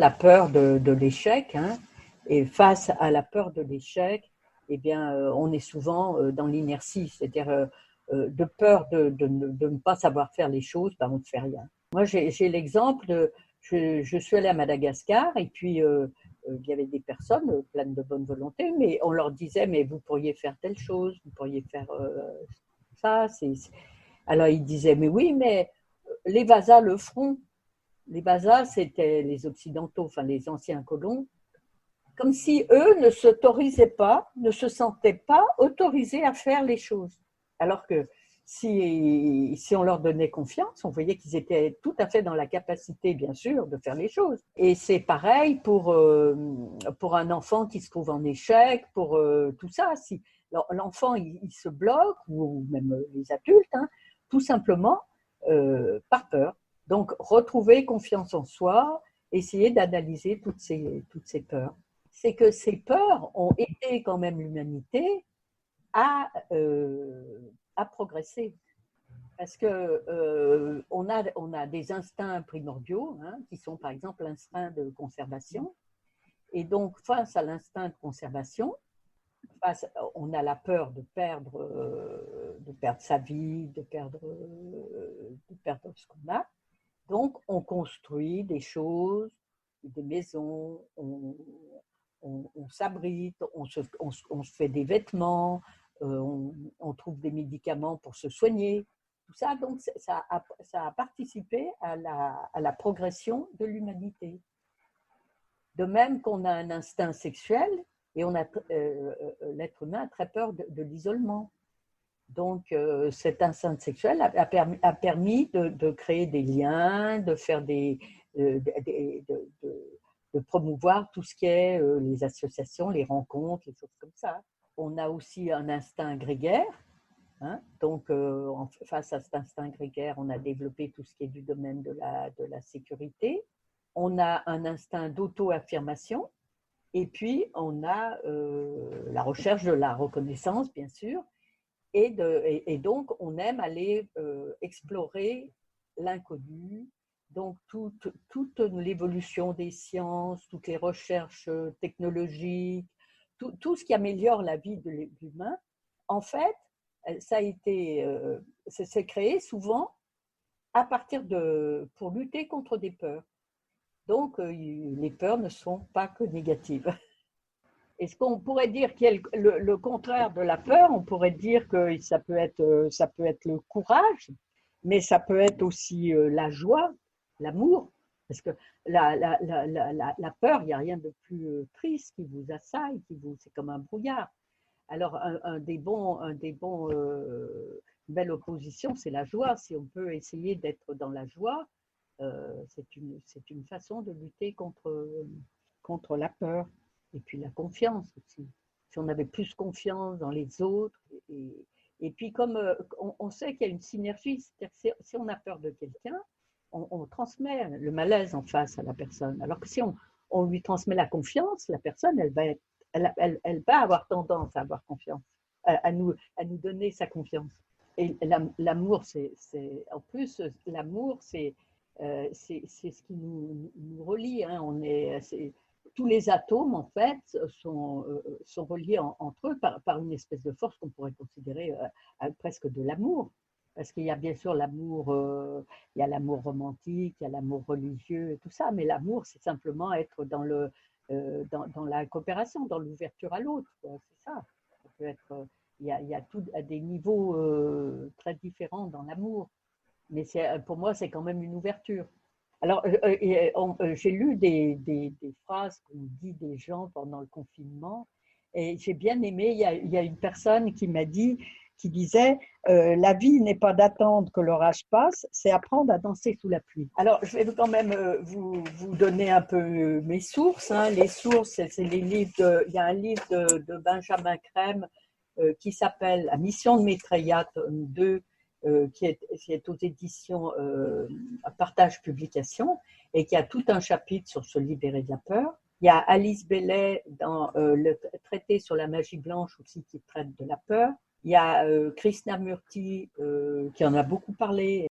La peur de l'échec, hein, et face à la peur de l'échec, eh bien, on est souvent dans l'inertie, c'est-à-dire de peur de ne pas savoir faire les choses, ben, on ne fait rien. Moi, j'ai l'exemple je suis allée à Madagascar et puis il y avait des personnes pleines de bonne volonté, mais on leur disait, mais vous pourriez faire telle chose, vous pourriez faire ça. Alors ils disaient, mais oui, mais les Vasas le feront. Les Vasas, c'était les Occidentaux, enfin les anciens colons, comme si eux ne s'autorisaient pas, ne se sentaient pas autorisés à faire les choses. Alors que si on leur donnait confiance, on voyait qu'ils étaient tout à fait dans la capacité, bien sûr, de faire les choses. Et c'est pareil pour un enfant qui se trouve en échec, pour tout ça. Si l'enfant il se bloque, ou même les adultes, hein, tout simplement par peur. Donc, retrouver confiance en soi, essayer d'analyser toutes ces peurs. C'est que ces peurs ont aidé quand même l'humanité à progresser. Parce que on a des instincts primordiaux, hein, qui sont par exemple l'instinct de conservation. Et donc, face à l'instinct de conservation, on a la peur de perdre sa vie, de perdre ce qu'on a. Donc, on construit des choses, des maisons, on s'abrite, on se fait des vêtements, on trouve des médicaments pour se soigner. Tout ça, donc, ça a participé à la progression de l'humanité. De même qu'on a un instinct sexuel et l'être humain a très peur de l'isolement. Donc, cet instinct sexuel a permis de créer des liens, de faire de promouvoir tout ce qui est les associations, les rencontres, les choses comme ça. On a aussi un instinct grégaire. Hein, donc, face à cet instinct grégaire, on a développé tout ce qui est du domaine de la sécurité. On a un instinct d'auto-affirmation. Et puis, on a la recherche de la reconnaissance, bien sûr. Et donc, on aime aller explorer l'inconnu. Donc, toute l'évolution des sciences, toutes les recherches technologiques, tout ce qui améliore la vie de l'humain, en fait, ça a été, c'est créé souvent à partir pour lutter contre des peurs. Donc, les peurs ne sont pas que négatives. Est-ce qu'on pourrait dire qu'il y a le contraire de la peur? On pourrait dire que ça peut être le courage, mais ça peut être aussi la joie, l'amour. Parce que la peur, il n'y a rien de plus triste qui vous assaille, c'est comme un brouillard. Alors, une belle opposition, c'est la joie. Si on peut essayer d'être dans la joie, c'est une façon de lutter contre la peur. Et puis la confiance aussi. Si on avait plus confiance dans les autres. Et puis comme on sait qu'il y a une synergie, c'est-à-dire que si on a peur de quelqu'un, on transmet le malaise en face à la personne. Alors que si on lui transmet la confiance, la personne, elle va avoir tendance à avoir confiance, à nous donner sa confiance. Et l'amour, en plus, l'amour, c'est ce qui nous relie. Hein. Tous les atomes, en fait, sont reliés entre eux par une espèce de force qu'on pourrait considérer presque de l'amour. Parce qu'il y a bien sûr l'amour, il y a l'amour romantique, il y a l'amour religieux, et tout ça, mais l'amour, c'est simplement être dans la coopération, dans l'ouverture à l'autre. C'est ça. Ça peut être, il y a tout à des niveaux très différents dans l'amour. Mais pour moi, c'est quand même une ouverture. Alors, j'ai lu des phrases qu'on dit des gens pendant le confinement et j'ai bien aimé. Il y a une personne qui disait la vie n'est pas d'attendre que l'orage passe, c'est apprendre à danser sous la pluie. Alors, je vais quand même vous donner un peu mes sources. Hein. Les sources, c'est les livres. Il y a un livre de Benjamin Crème qui s'appelle La mission de Maitreya, tome 2, qui est aux éditions Partage Publication et qui a tout un chapitre sur se libérer de la peur. Il y a Alice Bellet dans le traité sur la magie blanche aussi qui traite de la peur. Il y a Krishnamurti qui en a beaucoup parlé